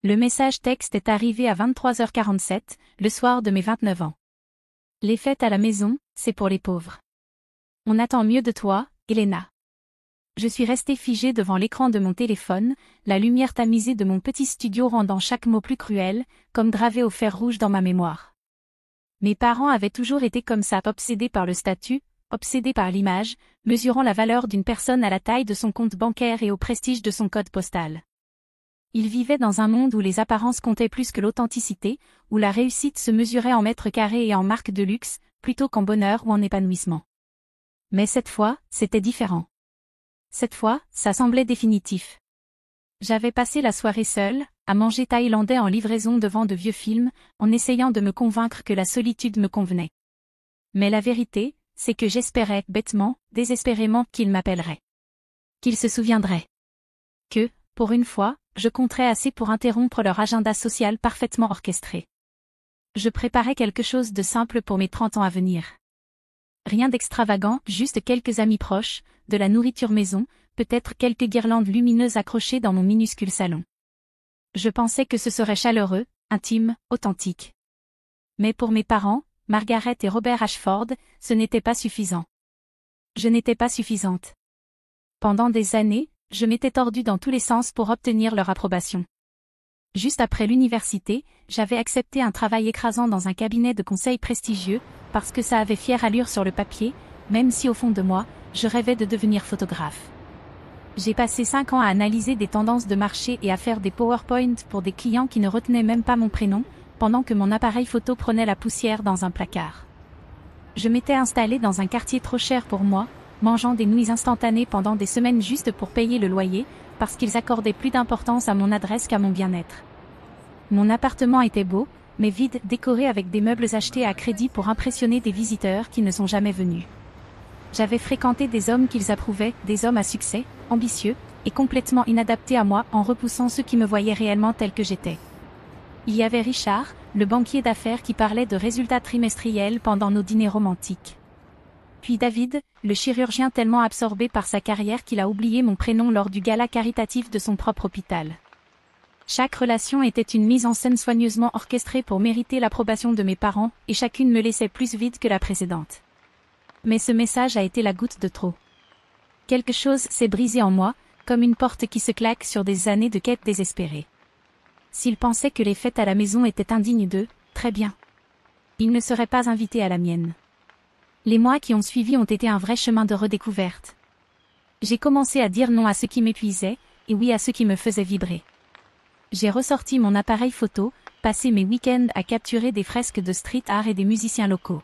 Le message texte est arrivé à 23h47, le soir de mes 29 ans. Les fêtes à la maison, c'est pour les pauvres. On attend mieux de toi, Elena. Je suis restée figée devant l'écran de mon téléphone, la lumière tamisée de mon petit studio rendant chaque mot plus cruel, comme gravé au fer rouge dans ma mémoire. Mes parents avaient toujours été comme ça, obsédés par le statut, obsédés par l'image, mesurant la valeur d'une personne à la taille de son compte bancaire et au prestige de son code postal. Ils vivaient dans un monde où les apparences comptaient plus que l'authenticité, où la réussite se mesurait en mètres carrés et en marques de luxe, plutôt qu'en bonheur ou en épanouissement. Mais cette fois, c'était différent. Cette fois, ça semblait définitif. J'avais passé la soirée seule, à manger thaïlandais en livraison devant de vieux films, en essayant de me convaincre que la solitude me convenait. Mais la vérité, c'est que j'espérais, bêtement, désespérément, qu'il m'appellerait. Qu'il se souviendrait. Que, pour une fois, je compterais assez pour interrompre leur agenda social parfaitement orchestré. Je préparais quelque chose de simple pour mes 30 ans à venir. Rien d'extravagant, juste quelques amis proches, de la nourriture maison, peut-être quelques guirlandes lumineuses accrochées dans mon minuscule salon. Je pensais que ce serait chaleureux, intime, authentique. Mais pour mes parents, Margaret et Robert Ashford, ce n'était pas suffisant. Je n'étais pas suffisante. Pendant des années, je m'étais tordue dans tous les sens pour obtenir leur approbation. Juste après l'université, j'avais accepté un travail écrasant dans un cabinet de conseil prestigieux, parce que ça avait fière allure sur le papier, même si au fond de moi, je rêvais de devenir photographe. J'ai passé 5 ans à analyser des tendances de marché et à faire des PowerPoint pour des clients qui ne retenaient même pas mon prénom, pendant que mon appareil photo prenait la poussière dans un placard. Je m'étais installée dans un quartier trop cher pour moi, mangeant des nouilles instantanées pendant des semaines juste pour payer le loyer, parce qu'ils accordaient plus d'importance à mon adresse qu'à mon bien-être. Mon appartement était beau, mais vide, décoré avec des meubles achetés à crédit pour impressionner des visiteurs qui ne sont jamais venus. J'avais fréquenté des hommes qu'ils approuvaient, des hommes à succès, ambitieux, et complètement inadaptés à moi en repoussant ceux qui me voyaient réellement tel que j'étais. Il y avait Richard, le banquier d'affaires qui parlait de résultats trimestriels pendant nos dîners romantiques. Puis David, le chirurgien tellement absorbé par sa carrière qu'il a oublié mon prénom lors du gala caritatif de son propre hôpital. Chaque relation était une mise en scène soigneusement orchestrée pour mériter l'approbation de mes parents, et chacune me laissait plus vide que la précédente. Mais ce message a été la goutte de trop. Quelque chose s'est brisé en moi, comme une porte qui se claque sur des années de quête désespérée. S'ils pensaient que les fêtes à la maison étaient indignes d'eux, très bien. Ils ne seraient pas invités à la mienne. Les mois qui ont suivi ont été un vrai chemin de redécouverte. J'ai commencé à dire non à ce qui m'épuisait, et oui à ce qui me faisait vibrer. J'ai ressorti mon appareil photo, passé mes week-ends à capturer des fresques de street art et des musiciens locaux.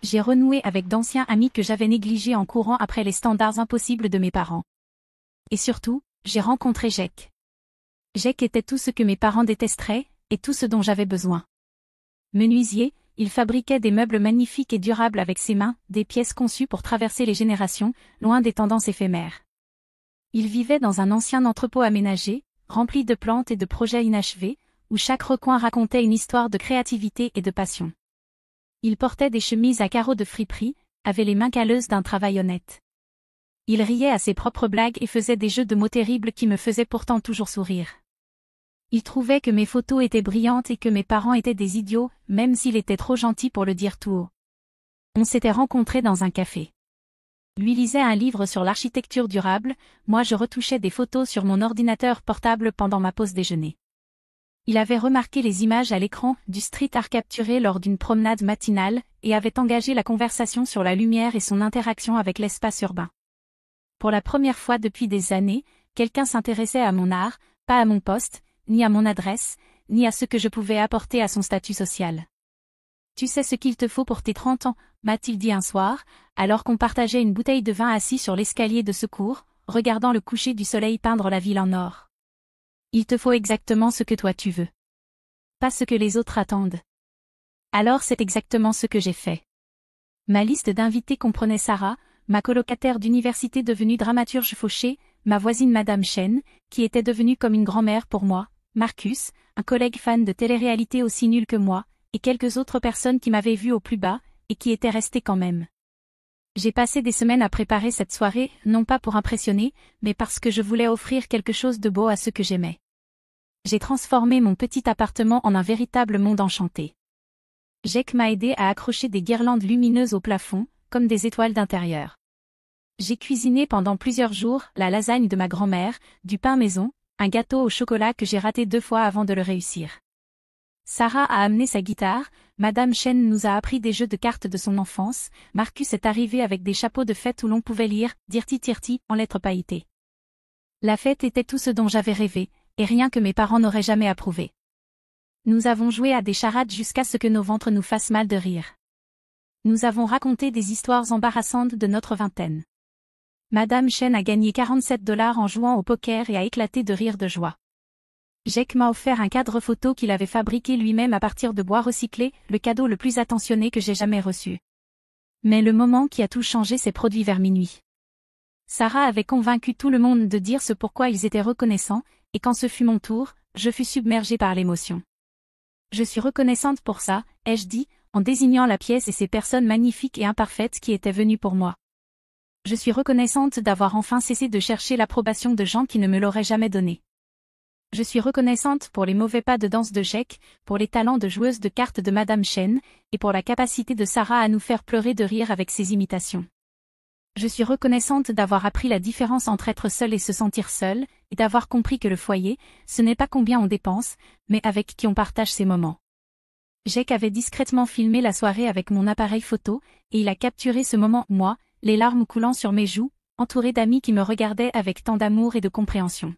J'ai renoué avec d'anciens amis que j'avais négligés en courant après les standards impossibles de mes parents. Et surtout, j'ai rencontré Jack. Jack était tout ce que mes parents détesteraient, et tout ce dont j'avais besoin. Menuisier, il fabriquait des meubles magnifiques et durables avec ses mains, des pièces conçues pour traverser les générations, loin des tendances éphémères. Il vivait dans un ancien entrepôt aménagé, rempli de plantes et de projets inachevés, où chaque recoin racontait une histoire de créativité et de passion. Il portait des chemises à carreaux de friperie, avait les mains calleuses d'un travail honnête. Il riait à ses propres blagues et faisait des jeux de mots terribles qui me faisaient pourtant toujours sourire. Il trouvait que mes photos étaient brillantes et que mes parents étaient des idiots, même s'il était trop gentil pour le dire tout haut. On s'était rencontrés dans un café. Lui lisait un livre sur l'architecture durable, moi je retouchais des photos sur mon ordinateur portable pendant ma pause déjeuner. Il avait remarqué les images à l'écran du street art capturé lors d'une promenade matinale et avait engagé la conversation sur la lumière et son interaction avec l'espace urbain. Pour la première fois depuis des années, quelqu'un s'intéressait à mon art, pas à mon poste, ni à mon adresse, ni à ce que je pouvais apporter à son statut social. « Tu sais ce qu'il te faut pour tes 30 ans ?» m'a-t-il dit un soir, alors qu'on partageait une bouteille de vin assis sur l'escalier de secours, regardant le coucher du soleil peindre la ville en or. Il te faut exactement ce que toi tu veux. Pas ce que les autres attendent. Alors c'est exactement ce que j'ai fait. Ma liste d'invités comprenait Sarah, ma colocataire d'université devenue dramaturge fauchée, ma voisine Madame Chen, qui était devenue comme une grand-mère pour moi, Marcus, un collègue fan de télé-réalité aussi nul que moi, et quelques autres personnes qui m'avaient vu au plus bas, et qui étaient restées quand même. J'ai passé des semaines à préparer cette soirée, non pas pour impressionner, mais parce que je voulais offrir quelque chose de beau à ceux que j'aimais. J'ai transformé mon petit appartement en un véritable monde enchanté. Jake m'a aidé à accrocher des guirlandes lumineuses au plafond, comme des étoiles d'intérieur. J'ai cuisiné pendant plusieurs jours la lasagne de ma grand-mère, du pain maison, un gâteau au chocolat que j'ai raté 2 fois avant de le réussir. Sarah a amené sa guitare, Madame Chen nous a appris des jeux de cartes de son enfance, Marcus est arrivé avec des chapeaux de fête où l'on pouvait lire « Dirty Tirty » en lettres pailletées. La fête était tout ce dont j'avais rêvé, et rien que mes parents n'auraient jamais approuvé. Nous avons joué à des charades jusqu'à ce que nos ventres nous fassent mal de rire. Nous avons raconté des histoires embarrassantes de notre vingtaine. Madame Chen a gagné 47 $ en jouant au poker et a éclaté de rire de joie. Jake m'a offert un cadre photo qu'il avait fabriqué lui-même à partir de bois recyclé, le cadeau le plus attentionné que j'ai jamais reçu. Mais le moment qui a tout changé s'est produit vers minuit. Sarah avait convaincu tout le monde de dire ce pourquoi ils étaient reconnaissants, et quand ce fut mon tour, je fus submergée par l'émotion. Je suis reconnaissante pour ça, ai-je dit, en désignant la pièce et ces personnes magnifiques et imparfaites qui étaient venues pour moi. Je suis reconnaissante d'avoir enfin cessé de chercher l'approbation de gens qui ne me l'auraient jamais donnée. Je suis reconnaissante pour les mauvais pas de danse de Jake, pour les talents de joueuse de cartes de Madame Chen, et pour la capacité de Sarah à nous faire pleurer de rire avec ses imitations. Je suis reconnaissante d'avoir appris la différence entre être seule et se sentir seule, et d'avoir compris que le foyer, ce n'est pas combien on dépense, mais avec qui on partage ses moments. Jake avait discrètement filmé la soirée avec mon appareil photo, et il a capturé ce moment, moi, les larmes coulant sur mes joues, entouré d'amis qui me regardaient avec tant d'amour et de compréhension.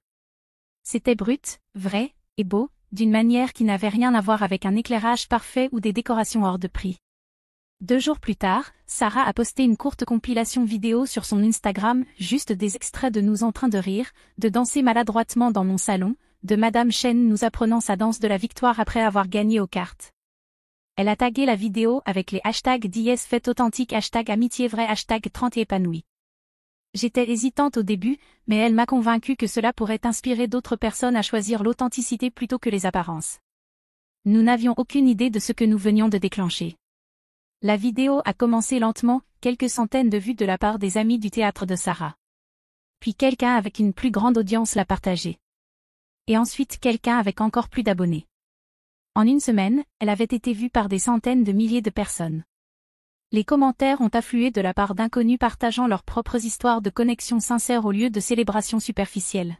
C'était brut, vrai, et beau, d'une manière qui n'avait rien à voir avec un éclairage parfait ou des décorations hors de prix. 2 jours plus tard, Sarah a posté une courte compilation vidéo sur son Instagram, juste des extraits de nous en train de rire, de danser maladroitement dans mon salon, de Madame Chen nous apprenant sa danse de la victoire après avoir gagné aux cartes. Elle a tagué la vidéo avec les hashtags DS fête authentique, #amitié vrai, #30 épanoui. J'étais hésitante au début, mais elle m'a convaincue que cela pourrait inspirer d'autres personnes à choisir l'authenticité plutôt que les apparences. Nous n'avions aucune idée de ce que nous venions de déclencher. La vidéo a commencé lentement, quelques centaines de vues de la part des amis du théâtre de Sarah. Puis quelqu'un avec une plus grande audience l'a partagée. Et ensuite quelqu'un avec encore plus d'abonnés. En une semaine, elle avait été vue par des centaines de milliers de personnes. Les commentaires ont afflué de la part d'inconnus partageant leurs propres histoires de connexion sincère au lieu de célébrations superficielles.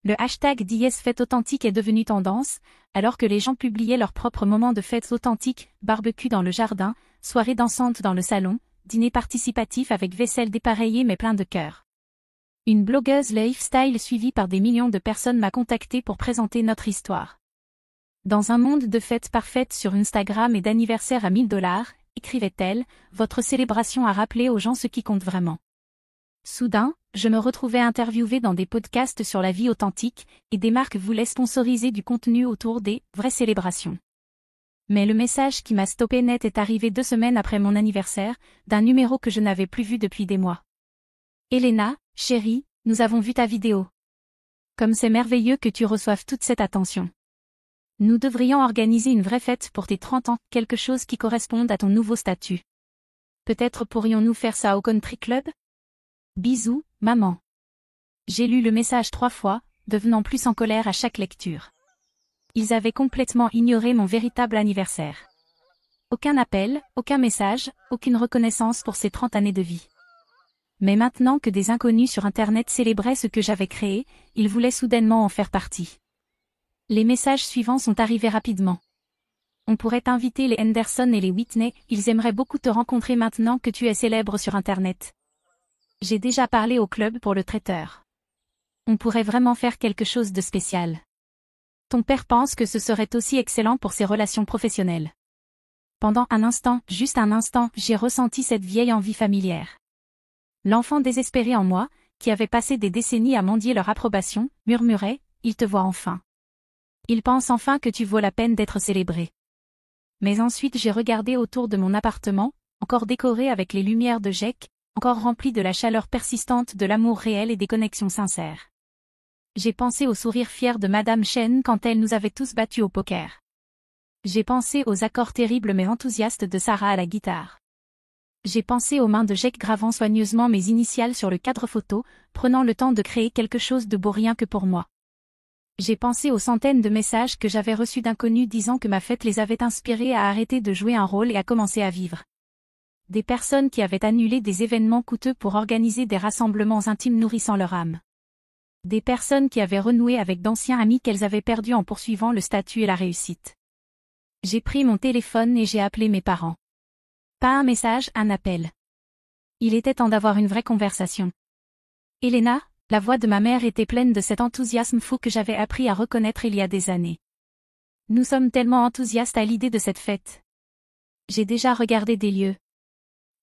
Le hashtag DS fête authentique est devenu tendance, alors que les gens publiaient leurs propres moments de fêtes authentiques, barbecue dans le jardin, soirée dansante dans le salon, dîner participatif avec vaisselle dépareillée mais plein de cœur. Une blogueuse lifestyle suivie par des millions de personnes m'a contactée pour présenter notre histoire. Dans un monde de fêtes parfaites sur Instagram et d'anniversaires à 1000 $, écrivait-elle, votre célébration a rappelé aux gens ce qui compte vraiment. Soudain, je me retrouvais interviewée dans des podcasts sur la vie authentique, et des marques voulaient sponsoriser du contenu autour des « vraies célébrations ». Mais le message qui m'a stoppé net est arrivé 2 semaines après mon anniversaire, d'un numéro que je n'avais plus vu depuis des mois. Elena, chérie, nous avons vu ta vidéo. Comme c'est merveilleux que tu reçoives toute cette attention. Nous devrions organiser une vraie fête pour tes 30 ans, quelque chose qui corresponde à ton nouveau statut. Peut-être pourrions-nous faire ça au country club? Bisous, maman. J'ai lu le message 3 fois, devenant plus en colère à chaque lecture. Ils avaient complètement ignoré mon véritable anniversaire. Aucun appel, aucun message, aucune reconnaissance pour ces 30 années de vie. Mais maintenant que des inconnus sur Internet célébraient ce que j'avais créé, ils voulaient soudainement en faire partie. Les messages suivants sont arrivés rapidement. On pourrait inviter les Henderson et les Whitney, ils aimeraient beaucoup te rencontrer maintenant que tu es célèbre sur Internet. J'ai déjà parlé au club pour le traiteur. On pourrait vraiment faire quelque chose de spécial. Ton père pense que ce serait aussi excellent pour ses relations professionnelles. Pendant un instant, juste un instant, j'ai ressenti cette vieille envie familière. L'enfant désespéré en moi, qui avait passé des décennies à mendier leur approbation, murmurait, il te voit enfin. Il pense enfin que tu vaux la peine d'être célébré. Mais ensuite j'ai regardé autour de mon appartement, encore décoré avec les lumières de Jake, encore rempli de la chaleur persistante de l'amour réel et des connexions sincères. J'ai pensé au sourire fier de Madame Chen quand elle nous avait tous battus au poker. J'ai pensé aux accords terribles mais enthousiastes de Sarah à la guitare. J'ai pensé aux mains de Jake gravant soigneusement mes initiales sur le cadre photo, prenant le temps de créer quelque chose de beau rien que pour moi. J'ai pensé aux centaines de messages que j'avais reçus d'inconnus disant que ma fête les avait inspirés à arrêter de jouer un rôle et à commencer à vivre. Des personnes qui avaient annulé des événements coûteux pour organiser des rassemblements intimes nourrissant leur âme. Des personnes qui avaient renoué avec d'anciens amis qu'elles avaient perdus en poursuivant le statut et la réussite. J'ai pris mon téléphone et j'ai appelé mes parents. Pas un message, un appel. Il était temps d'avoir une vraie conversation. Elena, la voix de ma mère était pleine de cet enthousiasme fou que j'avais appris à reconnaître il y a des années. Nous sommes tellement enthousiastes à l'idée de cette fête. J'ai déjà regardé des lieux.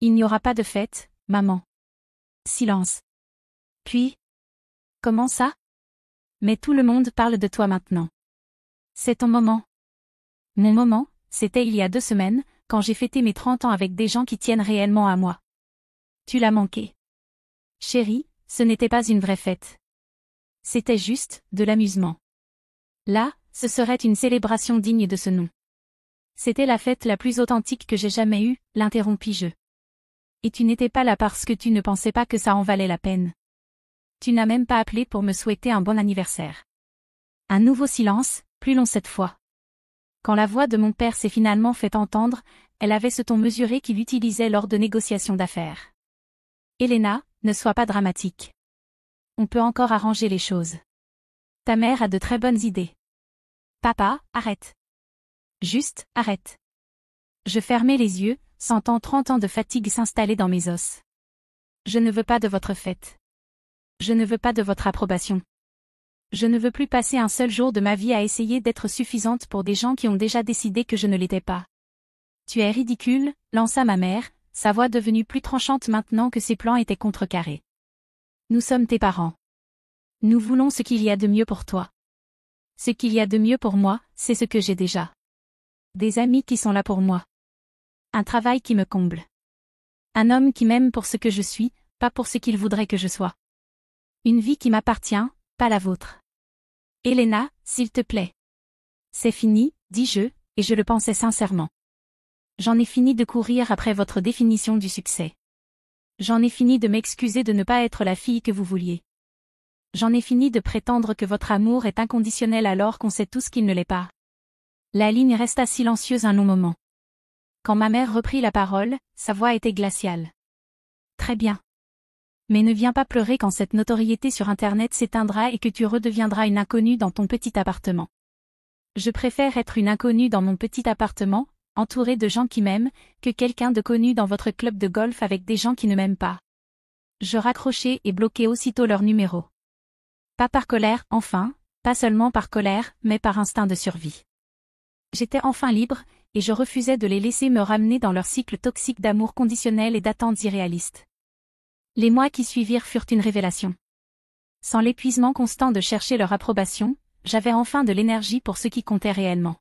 Il n'y aura pas de fête, maman. Silence. Puis, comment ça? Mais tout le monde parle de toi maintenant. C'est ton moment. Mon moment, c'était il y a 2 semaines, quand j'ai fêté mes 30 ans avec des gens qui tiennent réellement à moi. Tu l'as manqué. Chérie, ce n'était pas une vraie fête. C'était juste, de l'amusement. Là, ce serait une célébration digne de ce nom. C'était la fête la plus authentique que j'ai jamais eue, l'interrompis-je. Et tu n'étais pas là parce que tu ne pensais pas que ça en valait la peine. Tu n'as même pas appelé pour me souhaiter un bon anniversaire. Un nouveau silence, plus long cette fois. Quand la voix de mon père s'est finalement fait entendre, elle avait ce ton mesuré qu'il utilisait lors de négociations d'affaires. Elena, ne sois pas dramatique. On peut encore arranger les choses. Ta mère a de très bonnes idées. Papa, arrête. Juste, arrête. Je fermais les yeux, sentant 30 ans de fatigue s'installer dans mes os. Je ne veux pas de votre fête. Je ne veux pas de votre approbation. Je ne veux plus passer un seul jour de ma vie à essayer d'être suffisante pour des gens qui ont déjà décidé que je ne l'étais pas. Tu es ridicule, lança ma mère, sa voix devenue plus tranchante maintenant que ses plans étaient contrecarrés. Nous sommes tes parents. Nous voulons ce qu'il y a de mieux pour toi. Ce qu'il y a de mieux pour moi, c'est ce que j'ai déjà. Des amis qui sont là pour moi. Un travail qui me comble. Un homme qui m'aime pour ce que je suis, pas pour ce qu'il voudrait que je sois. Une vie qui m'appartient, pas la vôtre. Elena, s'il te plaît. C'est fini, dis-je, et je le pensais sincèrement. J'en ai fini de courir après votre définition du succès. J'en ai fini de m'excuser de ne pas être la fille que vous vouliez. J'en ai fini de prétendre que votre amour est inconditionnel alors qu'on sait tous qu'il ne l'est pas. La ligne resta silencieuse un long moment. Quand ma mère reprit la parole, sa voix était glaciale. Très bien. Mais ne viens pas pleurer quand cette notoriété sur Internet s'éteindra et que tu redeviendras une inconnue dans ton petit appartement. Je préfère être une inconnue dans mon petit appartement, entourée de gens qui m'aiment, que quelqu'un de connu dans votre club de golf avec des gens qui ne m'aiment pas. Je raccrochai et bloquai aussitôt leur numéro. Pas par colère, enfin, pas seulement par colère, mais par instinct de survie. J'étais enfin libre, et je refusais de les laisser me ramener dans leur cycle toxique d'amour conditionnel et d'attentes irréalistes. Les mois qui suivirent furent une révélation. Sans l'épuisement constant de chercher leur approbation, j'avais enfin de l'énergie pour ce qui comptait réellement.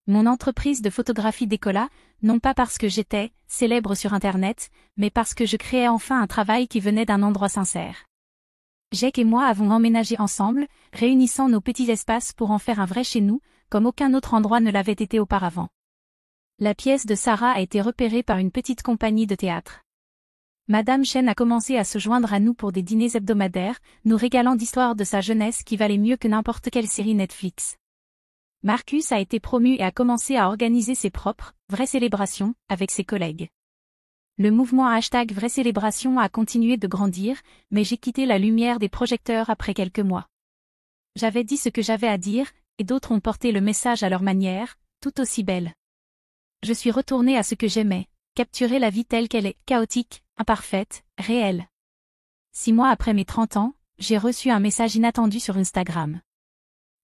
Mon entreprise de photographie décolla, non pas parce que j'étais célèbre sur Internet, mais parce que je créais enfin un travail qui venait d'un endroit sincère. Jake et moi avons emménagé ensemble, réunissant nos petits espaces pour en faire un vrai chez nous, comme aucun autre endroit ne l'avait été auparavant. La pièce de Sarah a été repérée par une petite compagnie de théâtre. Madame Chen a commencé à se joindre à nous pour des dîners hebdomadaires, nous régalant d'histoires de sa jeunesse qui valaient mieux que n'importe quelle série Netflix. Marcus a été promu et a commencé à organiser ses propres, vraies célébrations, avec ses collègues. Le mouvement #Vraie Célébration a continué de grandir, mais j'ai quitté la lumière des projecteurs après quelques mois. J'avais dit ce que j'avais à dire, et d'autres ont porté le message à leur manière, tout aussi belle. Je suis retournée à ce que j'aimais, capturer la vie telle qu'elle est, chaotique, imparfaite, réelle. 6 mois après mes 30 ans, j'ai reçu un message inattendu sur Instagram.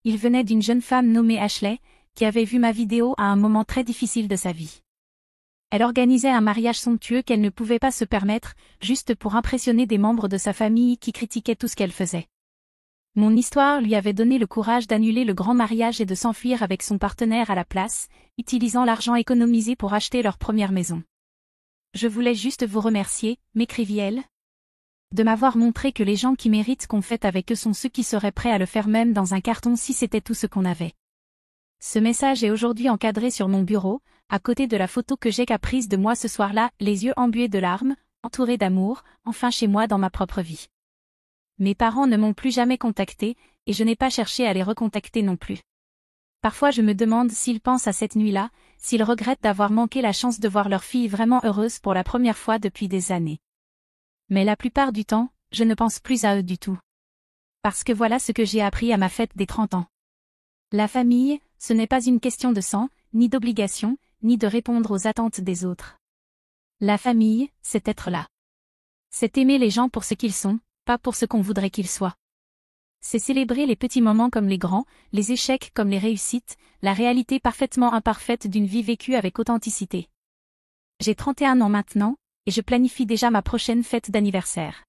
Il venait d'une jeune femme nommée Ashley, qui avait vu ma vidéo à un moment très difficile de sa vie. Elle organisait un mariage somptueux qu'elle ne pouvait pas se permettre, juste pour impressionner des membres de sa famille qui critiquaient tout ce qu'elle faisait. Mon histoire lui avait donné le courage d'annuler le grand mariage et de s'enfuir avec son partenaire à la place, utilisant l'argent économisé pour acheter leur première maison. Je voulais juste vous remercier, m'écrivit-elle, de m'avoir montré que les gens qui méritent qu'on fête avec eux sont ceux qui seraient prêts à le faire même dans un carton si c'était tout ce qu'on avait. Ce message est aujourd'hui encadré sur mon bureau, à côté de la photo que j'ai prise de moi ce soir-là, les yeux embués de larmes, entourée d'amour, enfin chez moi dans ma propre vie. Mes parents ne m'ont plus jamais contacté, et je n'ai pas cherché à les recontacter non plus. Parfois je me demande s'ils pensent à cette nuit-là, s'ils regrettent d'avoir manqué la chance de voir leur fille vraiment heureuse pour la première fois depuis des années. Mais la plupart du temps, je ne pense plus à eux du tout. Parce que voilà ce que j'ai appris à ma fête des 30 ans. La famille, ce n'est pas une question de sang, ni d'obligation, ni de répondre aux attentes des autres. La famille, c'est être là. C'est aimer les gens pour ce qu'ils sont, pas pour ce qu'on voudrait qu'ils soient. C'est célébrer les petits moments comme les grands, les échecs comme les réussites, la réalité parfaitement imparfaite d'une vie vécue avec authenticité. J'ai 31 ans maintenant, et je planifie déjà ma prochaine fête d'anniversaire.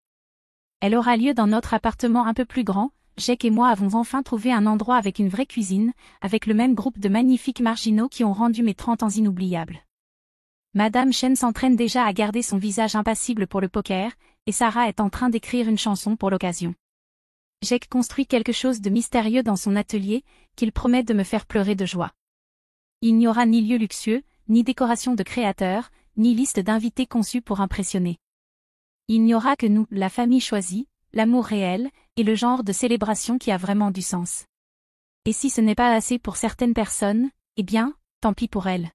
Elle aura lieu dans notre appartement un peu plus grand. Jake et moi avons enfin trouvé un endroit avec une vraie cuisine, avec le même groupe de magnifiques marginaux qui ont rendu mes 30 ans inoubliables. Madame Chen s'entraîne déjà à garder son visage impassible pour le poker, et Sarah est en train d'écrire une chanson pour l'occasion. Jake construit quelque chose de mystérieux dans son atelier, qu'il promet de me faire pleurer de joie. Il n'y aura ni lieu luxueux, ni décoration de créateurs, ni liste d'invités conçus pour impressionner. Il n'y aura que nous, la famille choisie, l'amour réel, et le genre de célébration qui a vraiment du sens. Et si ce n'est pas assez pour certaines personnes, eh bien, tant pis pour elles.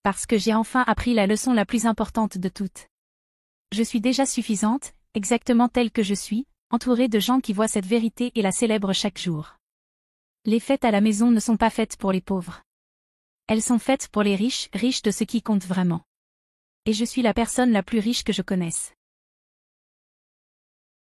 Parce que j'ai enfin appris la leçon la plus importante de toutes. Je suis déjà suffisante, exactement telle que je suis, entourée de gens qui voient cette vérité et la célèbrent chaque jour. Les fêtes à la maison ne sont pas faites pour les pauvres. Elles sont faites pour les riches, riches de ce qui compte vraiment. Et je suis la personne la plus riche que je connaisse.